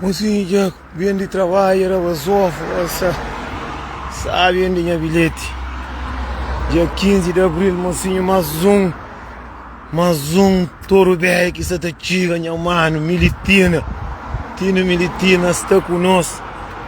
Mocinho, já vem de trabalho, era o sofá, sabe onde é bilhete. Dia 15 de abril, mocinho, mais um touro bem que se tira, minha mano, militina. Tino militina está conosco,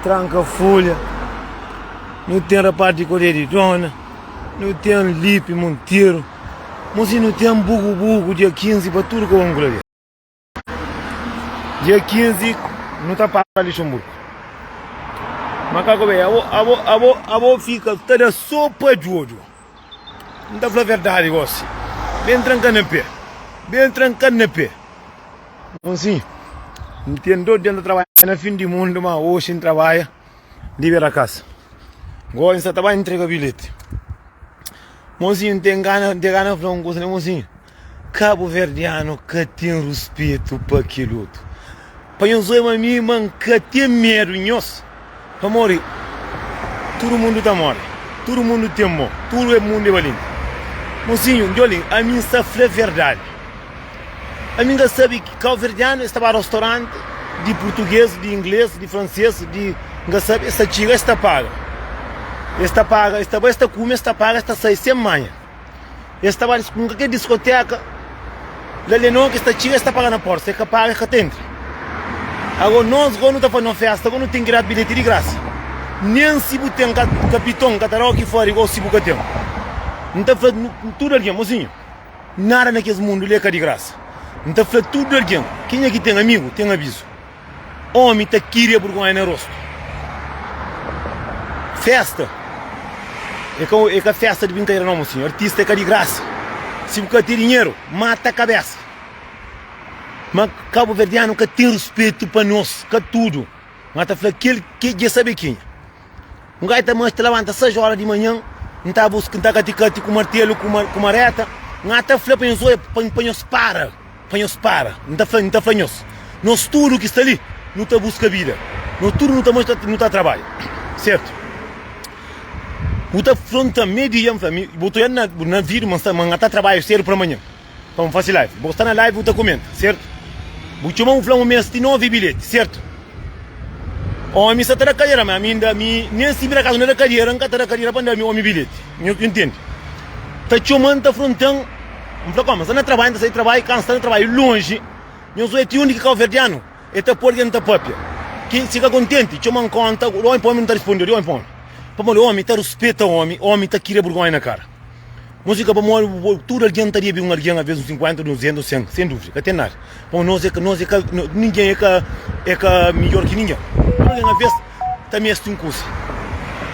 tranca a folha. Não tem rapaz de colher de dona, não tem lipe, monteiro. Mocinho, não tem bugo, dia 15 para tudo que vamos ver. Dia 15 não está para Luxemburgo. Macaco bem, a boa fica toda sopa de olho. Não está falando a verdade, você. Bem trancando na pé. Assim, entendo dentro do trabalho, no fim do mundo, mas hoje não trabalha, libera a casa. Agora está trabalhando, entrega bilhete. Mocinho, tem gana de falar uma coisa, né, mocinho? Cabo Verdeano que tem respeito para aquilo outro. Para eu dizer a mim, man, que tem medo, nós. Para morrer. Todo mundo está morto. Todo mundo tem morto. Todo mundo é valente. Mocinho, olha, a mim está a verdade. A mim sabe que Cabo Verdeano estava no restaurante de português, de inglês, de francês, de... sabe, esta chica está paga. Esta paga, esta come, esta paga, esta sai sem manhã. Esta vai com qualquer discoteca. Lá não, que esta chica está paga na porta, que paga, que entra. Agora nós, quando estamos fazendo festa, quando tem que dar bilhete de graça. Nem se você tem capitão, cataroque fora, igual se você tem. Não está falando tudo alguém, mocinho. Nada naquele mundo lê de graça. Não está falando tudo alguém. Quem é que tem amigo, tem aviso. Homem está queria vergonha no rosto. Festa. É que a festa de brincadeira não, mocinho. Artista é de graça. Se você tem dinheiro, mata a cabeça. Mas Cabo Verdeano que tem respeito para nós, que tudo. Mas está falando que já sabe quem. Um gajo também se levanta às 6 horas de manhã, não está buscando cati com martelo, com mareta. Não está falando para nós para. Para nós para. Não está falando nós. Nós tudo que está ali, não está buscando vida. Nós tudo não está trabalho. Certo? Você afronta meio família, você na vida, mas está trabalho sério para amanhã. Para fazer live. Você está na live, você comenta, certo? Você vai falar um mês de 9 bilhetes, certo? Homem está na cadeira, mas nem se vira casa na cadeira, não está na cadeira para dar homem bilhete. Eu entendo. Está chamando, está afrontando. Não fala como, está na trabalho, está trabalho, cansado de trabalho, longe. Eu sou o único Cabo Verdeano. Está por dentro da própria. Quem fica contente, chama conta, o homem não está respondendo, o homem. Para o homem está respeita o homem está querendo vergonha na cara. Música para morrer, tudo alguém estaria bem alguém a vezes 50, 200, 100, sem dúvida, até nada. Para nós ninguém é que melhor que ninguém. Alguém a vezes também é um curso.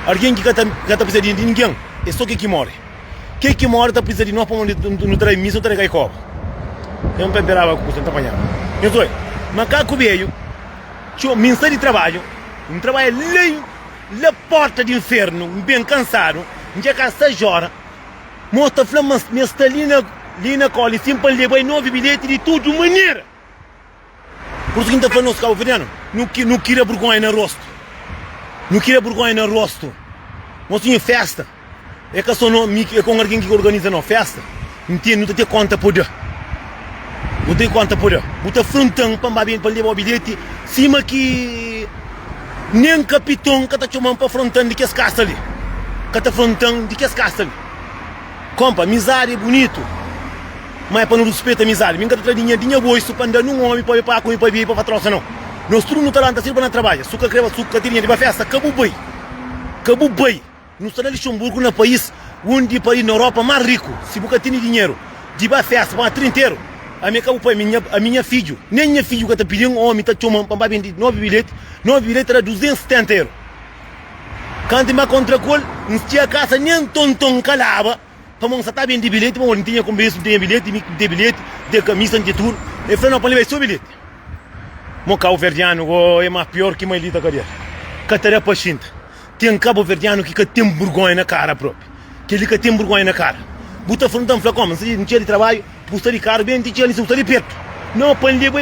Alguém que está precisando de ninguém, é só que morre. Quem que morre está precisando de nós para não trair missa, não trair copo. Eu não esperava que você está apanhando. Eu sou, macaco veio, tinha um ministério de trabalho, um trabalho lá porta do inferno, bem cansado, um dia que às 6 horas, mostra flama, nesta linha cola, sempre levei 9 bilhetes de tudo maneira. Por isso que está falando, Cabo Verdeano, não queria vergonha no rosto. Não queria vergonha no rosto. Mocinho, festa. É que só não, é com alguém que organiza não, festa. Entende, não tem conta por dar. Não tem conta por dar. Você afrontando para levar o bilhete, cima que nem capitão que está chamando para afrontando de que as castas ali. Que está afrontando de que as castas ali. Compa, miséria é bonito, mas é para não respeitar a miséria. Minha está dinheiro boa, isso para andar num homem, para ir para comer, para vir, para patrocinar, não. Nós tudo não está assim para trabalhar. Suca creva, suca tirinha de uma festa, acabou bem. Não está na Luxemburgo, no país onde para ir na Europa mais rico. Se você tem dinheiro, de uma festa, para 30 euros, a minha filho, nem minha filho que está pedindo um homem, está chamando para vender 9 bilhetes era 270 euros. Quando me contra col, não tinha casa nem tonton calava. Para mostrar está bem de bilhete, mas não tinha como isso, não tinha bilhete, de camisa, de tudo. Eu falei, não, para levar seu bilhete. Mas Cabo Verdeano é mais pior que uma elita cadeira. Cataré paciente. Tem Cabo Verdeano que tem vergonha na cara própria. Que ele que tem vergonha na cara. Buta frontão, fala como, se não tinha de trabalho, busta de carro, bem, tinha de de perto. Não, para levar,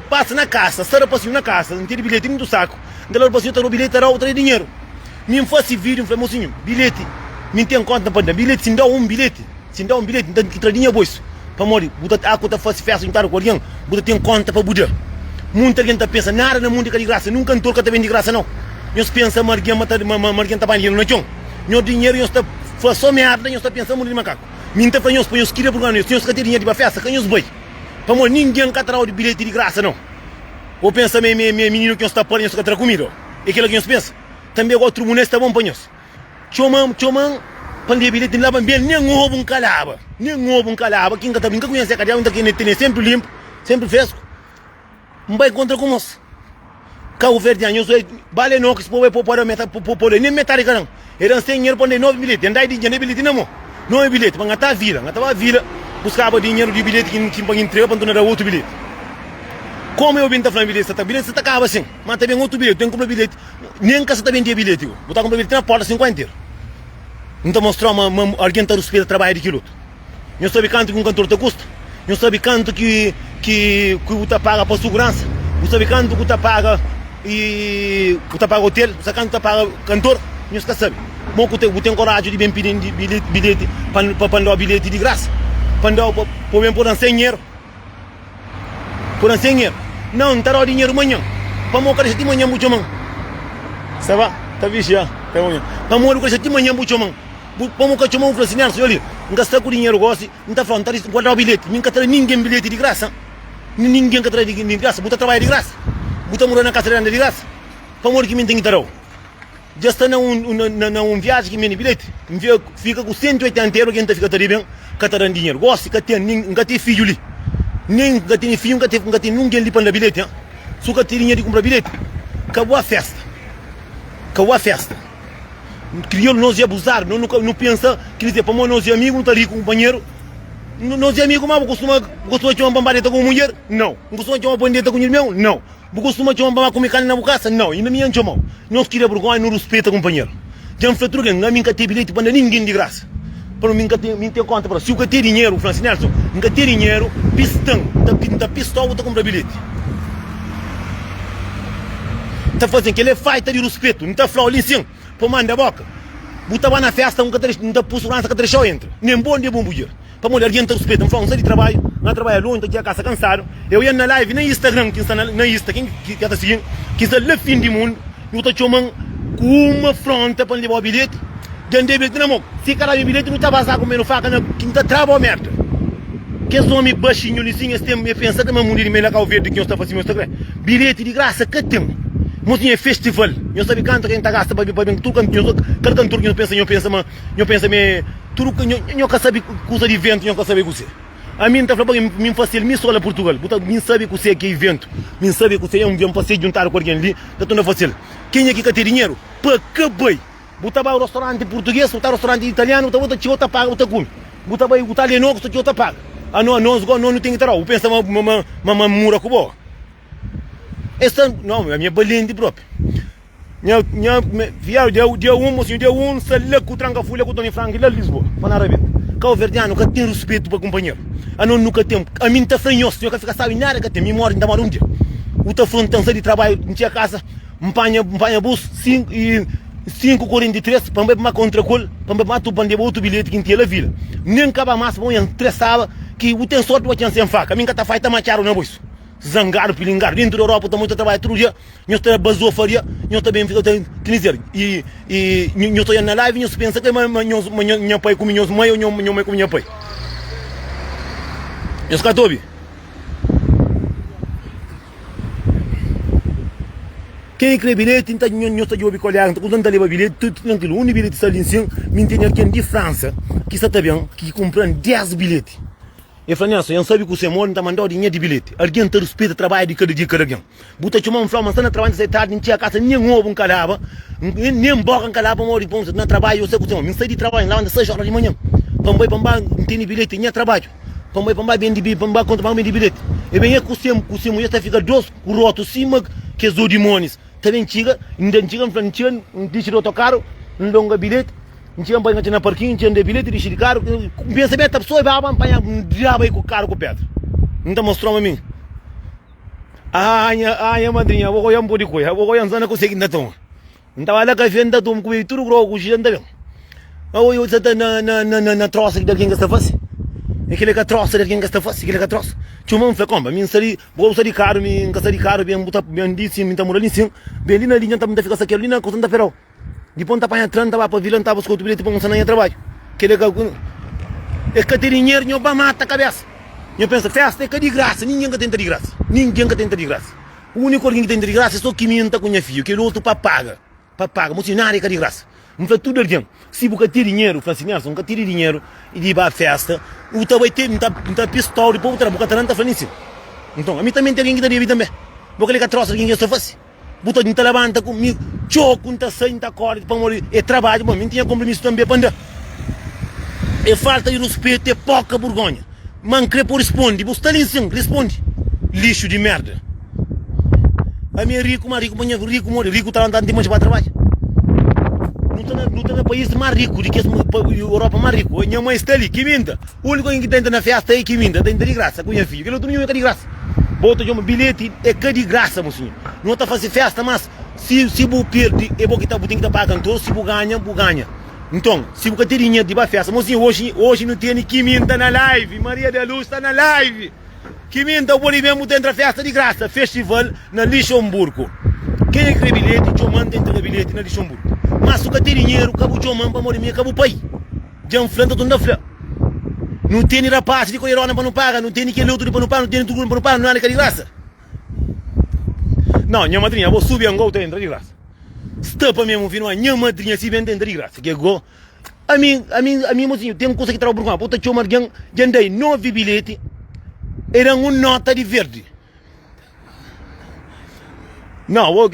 passa na casa, sarra passinho na casa, não tinha de bilhete, nem do saco. Então, passinho, está no bilhete, era outra dinheiro. Me faz vídeo, falei, mocinho, bilhete. Me tem conta para dar bilhete, se dá um bilhete, então que tradinha bois. Para morrer, buta a conta faz festa, não está com alguém, buta tem conta para buda. Muita gente pensa, nada no mundo é de graça, nunca cantor que vem de graça não. Nós pensa marguinha tá banhando no chão. Nós dinheiro nós tá faz só merda, nós tá pensando no macaco. Minta para nós queria por nós, nós que ter dinheiro de festa, que nós boi. Para ninguém catará de bilhete de graça não. Ou pensa menino que nós tá por nós que tra comida. É aquilo que nós pensa. Também outro mundo está bom para nós. Chomam, pandemia bilhete lá bem, nem ovo calaba. Nem ovo calaba, quem tá brinca conhece a cadeia, onde que tem sempre limpo, sempre fresco. Não vai contra com nós. Cabo Verde, nós vale não que se pode pôr nem metade não. Eram sem dinheiro para 9 bilhetes, andai de dinheiro bilhete não. 9 bilhetes, para gastar a vila, buscava dinheiro de bilhete que para entregar para tornar outro bilhete. Como eu vim da falando bilhete, você tá acaba assim, mas também outro bilhete, tem que comprar bilhete, nem que você também tem bilhete, botar comprar bilhete na porta 50. Então mostrar alguém está respeitando o trabalho de aquilo. Não sabe quanto que um cantor te custa, não sabe quanto que você paga para segurança, não sabe quanto que você paga e você paga hotel, você quanto você paga cantor, não sabe. Mas você tem coragem de bem pedir bilhete para dar bilhete de graça, para dar por 100 euros, por 100 euros. Não terá dinheiro amanhã, para morrer de manhã muito mão. Ça va? Tá visto já? Tá bom. Para morrer de manhã muito mão. Como que chamam o francinero, senhor ali? Não gasta com dinheiro, gosta, não está falando, está guardar o bilhete, ninguém bilhete de graça. Ninguém que traz de graça, você trabalha de graça. Você mora na casa de graça. Para morrer que me tem que estar. Já está num viagem que me tem bilhete. Fica com 180 euros, quem fica bem, que está dinheiro. Gosta, que tem filho ali. Nem que tem filho, que tem ninguém ali para bilhete. Se você tem dinheiro de comprar bilhete, acabou a festa. Acabou a festa. Crioulo nós ia abusar, não pensa que dizer, para nós é amigo, não está ali com o companheiro. Nós é amigo, mas costuma de uma bambareta com mulher? Não. Costuma de uma bandeta com o irmão? Não. Costuma de uma bambareta com carne na bocaça? Não. E na minha chamou. Nós queria vergonha e não respeita o companheiro. Já me falou que não me tem bilhete para ninguém de graça. Para mim tem conta para se eu ter dinheiro, Francis Nelson, não ter dinheiro, pistão, tá pistola, tá comprar bilhete. Tá fazendo que ele é falta de respeito, não tá falando ali sim. Para mandar a boca. Botava na festa, não está por segurança que deixou entra. Nem bom, nem bom mulher. Para mulher, alguém está respeito. Não fala, não de trabalho, não trabalha longe, está aqui a casa cansado. Eu ia na live, na Instagram, quem está na Insta, quem está seguindo, quem está no fim do mundo, eu estou chamando com uma fronte para levar o bilhete. Dentro do bilhete na mão. Se o cara tem bilhete, não está vazado comendo faca, quem está trabalhando merda. Que esse homem baixinho, lisinho, esse tempo, me pensa que uma mulher meio lá verde que eu estou fazendo Instagram. Bilhete de graça, que tem. Mas tinha festival, eu sabia quanto quem está gasta para bem, tudo cada cantor que eu penso, tudo que eu sabe coisa de evento, eu sabe o que é. A mim está falando, me fácil, me sola Portugal, me sabe o que é que é evento, me sabe o que é um passeio juntar com alguém ali, está tudo fácil. Quem é que quer ter dinheiro? Para que bem? Botava o restaurante português, botava o restaurante italiano, botava o outra paga, outra come. Botava o italiano, o outra paga. Ah não, não tem que ter, eu penso uma mura com boa. Esta não, a minha balende própria. Viaram dia 1, sala com tranca folha com Tony Frank lá Lisboa, para na Arabia. Cabo Verdeano nunca tem respeito para companheiro. A não nunca tem. A mim está franhoso, eu que fica sabe nada que tem memória ainda mais um dia. O tá falando de trabalho, não tinha casa, empanha bus 5:43 para beber uma contracol, para beber tu para outro bilhete que tinha na vila. Nem acaba mais para estressava que o tem sorte vai sem faca. A mim que tá feita macharo na bolsa. Zangar, pilingar, dentro da Europa está muito trabalho todo dia, nós estamos basou faria, nós também fica dizer e nós estamos na live, nós pensa que meu pai com minhas mãe ou minha mãe com minha pai. Nós cá tobi. Quem crê bilhete, então nós estamos a bicolhar, então quando leva bilhete, tudo tranquilo, um bilhete está ali em cima, me tem alguém de França, que está bem, que compra 10 bilhetes. Eu falei, eu não sabe que você mora, não está mandando dinheiro de bilhete. Alguém te respeita o trabalho de cada dia, cada alguém. Bota chamar um flama, está na trabalho de tarde, não tinha casa, nem ovo, calaba, nem boca, calaba, mora, não trabalho, eu sei que você não sai de trabalho, lá anda 6 horas de manhã. Pambai, não tem bilhete, nem trabalho. Pambai, bem de bilhete, pambai, conta bem de bilhete. E bem é que você mulher está ficando doce, com o roto, cima, que é os demônios. Também chega, ainda chega, não diz o autocarro, não dá bilhete. Não tinha banho na parquinho, não tinha bilhete de carro. Pensa bem, a pessoa vai apanhar com o carro com pedra. Não está mostrando a mim. Ai, madrinha, vou olhar um pouco de coisa. Vou olhar zona com seguinte tom. Não estava lá café, não estou com tudo grosso, com o gigante. Eu estou na troça de alguém que está fazendo. Aquele que troça de quem gasta fácil, aquele que troça. Chuma foi como, mim sari, vou sair caro, mim sair caro, bem botar bem disse, mim tá morando assim, bem ali na linha tá me ficar aqui ali na costa da Ferro. Depois tá para tranta para vilão tá buscando bilhete para um sanar trabalho. Aquele que é que ter dinheiro não vai matar a cabeça. Eu penso, festa é que de graça, ninguém que tenta de graça. Ninguém que tenta de graça. O único que tenta de graça é só que minta com minha filha, que o outro para paga. Para paga, mas nada é que de graça. Não faz tudo assim. Se você ter dinheiro, faz assim, não ter dinheiro e de ir para a festa, o teu vai ter, não tá pistola, depois o trabalho está falando assim. Então, a mim também tem alguém que está de também. Porque ele que troça alguém que só faz. Bota não tá levanta comigo, choco, não tá saindo, tá corre, para morrer. É trabalho, mas mim tinha compromisso também para andar. É falta de respeito, é pouca vergonha. Mancrepo responde, você está ali sim, responde. Lixo de merda. A minha rico, mas rico, rico, morre, rico está andando demais para trabalho. Não está no país mais rico do que a Europa mais rico. Minha mãe está ali, que minta. O único que tenta na festa é que minta, tenta de graça com minha filha. Aquele outro nenhum é que de graça. Bota de um bilhete, é que de graça, mocinho. Não está fazendo festa, mas se você perde, é bom que está botando para cantor, se você ganha, você ganha. Então, se você tem dinheiro de ir para festa, mocinho, hoje não tem que minta na live. Maria da Luz está na live. Que minta, o boli mesmo dentro da festa de graça. Festival na Luxemburgo. Quem é que tem bilhete, eu mando dentro do bilhete na Luxemburgo. Mas se você tem dinheiro, acabou de mandar para morrer, acabou o país. Já um flanta, tudo na flã. Não tem rapaz de coirona para não pagar, não tem que luto para não pagar, não tem tudo para não pagar, não há nada de graça. Não, minha madrinha, vou subir um gol dentro de graça. Estapa mesmo, filho, minha madrinha se vende dentro de graça. Que gol. A mim, mocinho, tem coisa que trabalha por cá. Puta, chama de andei 9 bilhetes, eram uma nota de verde. Não, vou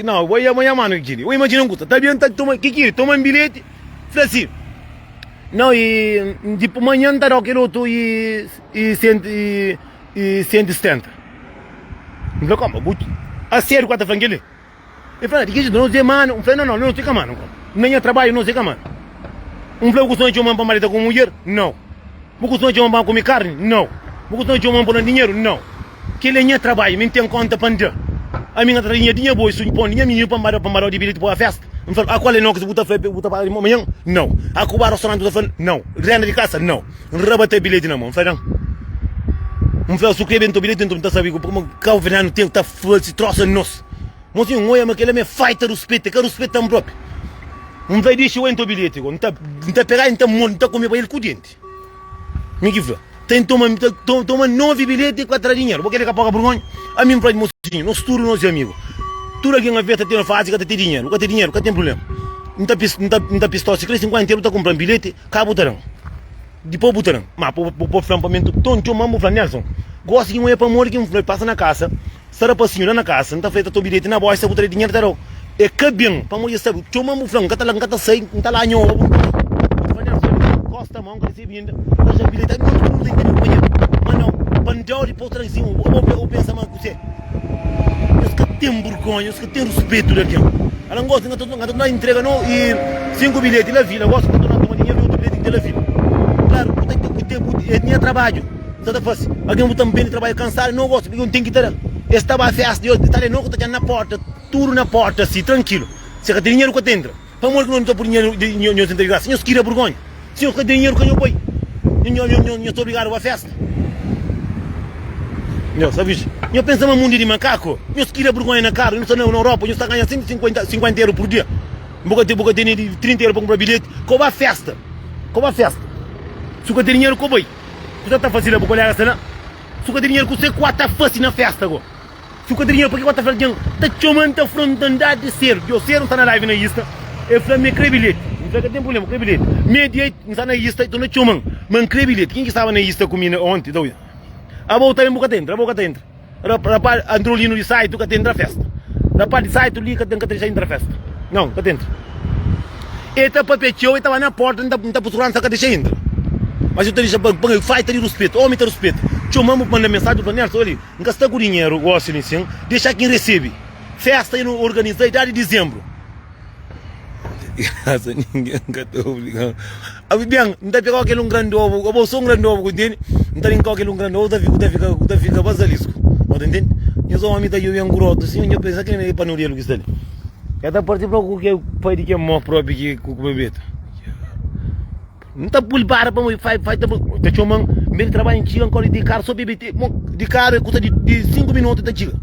amanhã, mano, eu imagino um coisa. Tá bem, toma um bilhete, fala assim. Não, e tipo, amanhã dará aquele outro e 170. Eu falei, como? A sério, quanto frango ele? Eu falei, que não sei, mano. Eu falei, não sei, mano. Nem trabalho, não sei, mano. Um falei, eu costumo de uma para marido com mulher? Não. Eu costumo de uma para comer carne? Não. Eu costumo de uma para dinheiro? Não. Que ele nem trabalho, nem tem conta para andar. A minha trabalhinha dinheiro boa, isso impõe dinheiro para marido de bilhete para a festa. Eu falei, a qual é não que se botar para amanhã? Não. A Cuba restaurante, eu falei, não. Renda de casa? Não. Rebate bilhete na mão, eu falei, não. Eu falei, se quer bilhete, então não está sabendo como o veneno tem que estar falso, se troça nosso. Mas assim, olha, mas ele me feita respeito, que respeito tão próprio. Não vai deixar eu entrar o bilhete, não está pegar, não está comer para ele com o dente. Me que foi? Toma 9 bilhetes e 4 dinheiro, porque ele quer pagar vergonha. A mim, para mocinho, nós tudo nós amigos. Tudo aqui na festa tem uma fase que tem dinheiro, que tem dinheiro, que tem problema. Não está pistola, se quer 50 euros, está comprando bilhete, cá botarão. Depois botarão. Mas por flampamento, tonto, mamãe, Nelson. Gosto que um é para morrer, que um passa na casa, será para senhora na casa, não está feito o bilhete na bolsa, botar dinheiro, tarão. É que bem, para morrer, sabe? Chama o flanco, está lá, está sei, está lá, não. Costa a mão, que recebe ainda, está já bilhete, não tem dinheiro, mas não, pandeu e pôr assim, eu penso, mas você. Os que têm vergonha, os que têm respeito daqui. Ela não gosta de não entrega, não, e 5 bilhetes na vila, gosta de não tomar dinheiro e outro bilhete na vila. Claro, é dinheiro trabalho, está fácil. Alguém botar bem de trabalho cansado, não gosta, porque não tem que ter. Estava a festa, está ali, não, está na porta, tudo na porta, assim, tranquilo. Se tem dinheiro que entra, para morrer que não está por dinheiro, não se entregar, senhor, se queira vergonha. Senhor, que tem dinheiro que eu põe, não estou obrigado a festa. Não, sabes? Eu penso no mundo de macaco. Eu se queira vergonha na cara, eu estou na Europa, eu estou ganhando 150 euros por dia. Boca tem de 30 euros para comprar bilhete. Como a festa? Como a festa? Se você tem dinheiro, como vai? Você está fazendo para olhar essa, não? Se você tem dinheiro, você está fazendo na festa agora. Se você tem dinheiro, porque você está fazendo? Está chamando a frontalidade de ser. Eu sei, não está na live na lista. Eu falei, me crê bilhete. Não sei que tem problema, crê bilhete. Meia não está na lista, então não chamando. Mas crê bilhete. Quem que estava na lista comigo ontem? A volta em boca dentro, Rapaz, entrou ali no site, que dentro da festa. Rapaz, de site ali, que dentro da festa. Não, que dentro. Ele está para pedir, ele estava na porta, não está por segurança, que deixa entrar. Mas eu te deixo, faz ter respeito, homem tem respeito. Chamamos para mandar mensagem para Nelson, olha, não gasta com dinheiro, gosto assim, deixa quem recebe. Festa aí no organizar, de dezembro. Graça, ninguém está obrigado. Bem, não está pegando aquele grande ovo, eu sou grande ovo, entende? Não está pegando aquele grande ovo, fica basilisco, entende? Eu sou um amigo da Julian Groto, assim, eu penso que não é para não ir que está ali. É da parte para o que o pai de que é maior próprio que o bebê. Não está pulbar para mim, faz, está chamando, Ele trabalha em Chiga, agora de carro, só bebe de carro, custa de 5 minutos da Chiga.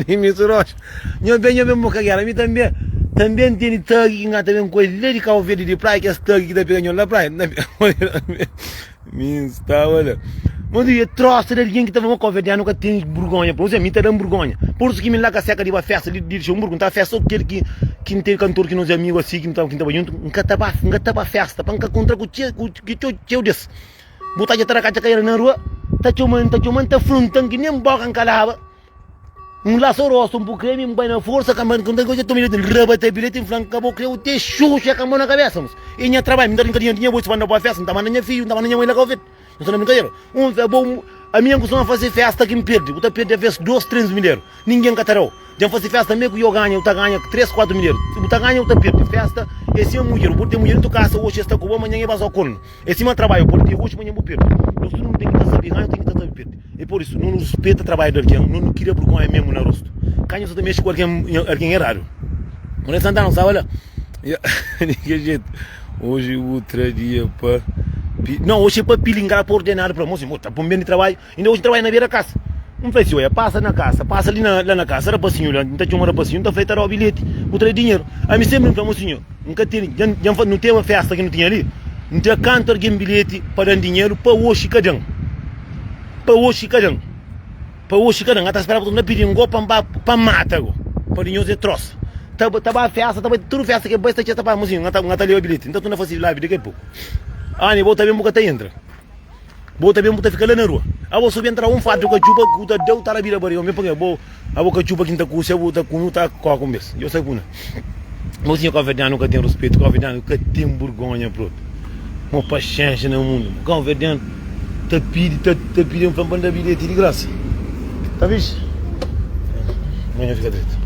E me surocha. Eu bem mo cagar, a mim também tem tag que engata bem com ele de Cabo Verde de praia, que é tag que tá pegando na praia. Me está, olha. Mas eu trouxe alguém que estava no Cabo Verde, nunca tem vergonha, por exemplo, me tá dando vergonha. Por isso que me lá que a seca de uma festa de Luxemburgo, tá festa aquele que tem cantor que nos amigos assim, que não estava junto, nunca tava festa, para nunca contra o tio desse. Botar de traca cair na rua, tá chamando, tá frontando que nem boca encalava. Laço rosto, creme, banho na força, camando com coisa, tô me dando rabata, bilhete em franco, acabou, eu te xuxa a camão na cabeça, mas. E minha trabalho, me dá dinheiro, vou te mandar para a festa, não tá mandando minha filha, não tá mandando minha mãe lá Covid. Não sou brincadeira. A minha costuma fazer festa que me perde, eu perde a vez 2, 3 mil euros. Ninguém catarou. Já fazer festa mesmo que eu ganho, eu ganho 3, 4 mil euros. Eu ganho, eu perde festa, esse é mulher, eu ter mulher em tua casa, hoje está com amanhã eu vou ao corno. Esse é meu trabalho, eu ter hoje, amanhã eu perder. Nós não tem que saber ganhar, tem que saber perder. E por isso, não nos respeita o trabalho de alguém, não queria vergonha mesmo no rosto. Canho só mexe com alguém é raro. Não é Santa não, sabe, olha. De que jeito? Hoje outro dia para... Não, hoje é para pilingar, para ordenar para moço. Está bom bem de trabalho. Ainda hoje trabalho na beira da casa. Não faz isso, passa na casa, passa ali na casa, rapacinho, não está uma rapacinho, não está feito o bilhete, botar dinheiro. A mim sempre me falou, mocinho, nunca tem, não tem uma festa que não tinha ali, não tem canto alguém bilhete para dar dinheiro para hoje cada um. Para hoje cada um. Para hoje cada um, até esperar para não pedir um golpe para matar, para dinheiro é troço. Estava a festa, estava tudo festa que basta que estava, mocinho, não está ali o bilhete, então tu não faz live daqui a pouco. Ah, nem volta bem, boca entra. Bota bem, bota fica lá na rua. A vou subir entrar fato com a chupa, que tá deu tá na vida barriga. Me põe a boca chupa que tá com o seu, tá com tá com mês. Eu sei puna. Mocinho converdiano nunca tem respeito, converdiano nunca tem vergonha, pronto. Uma paciência no mundo. Converdiano tá pedindo para mandar bilhete de graça. Tá vendo? Amanhã fica direito.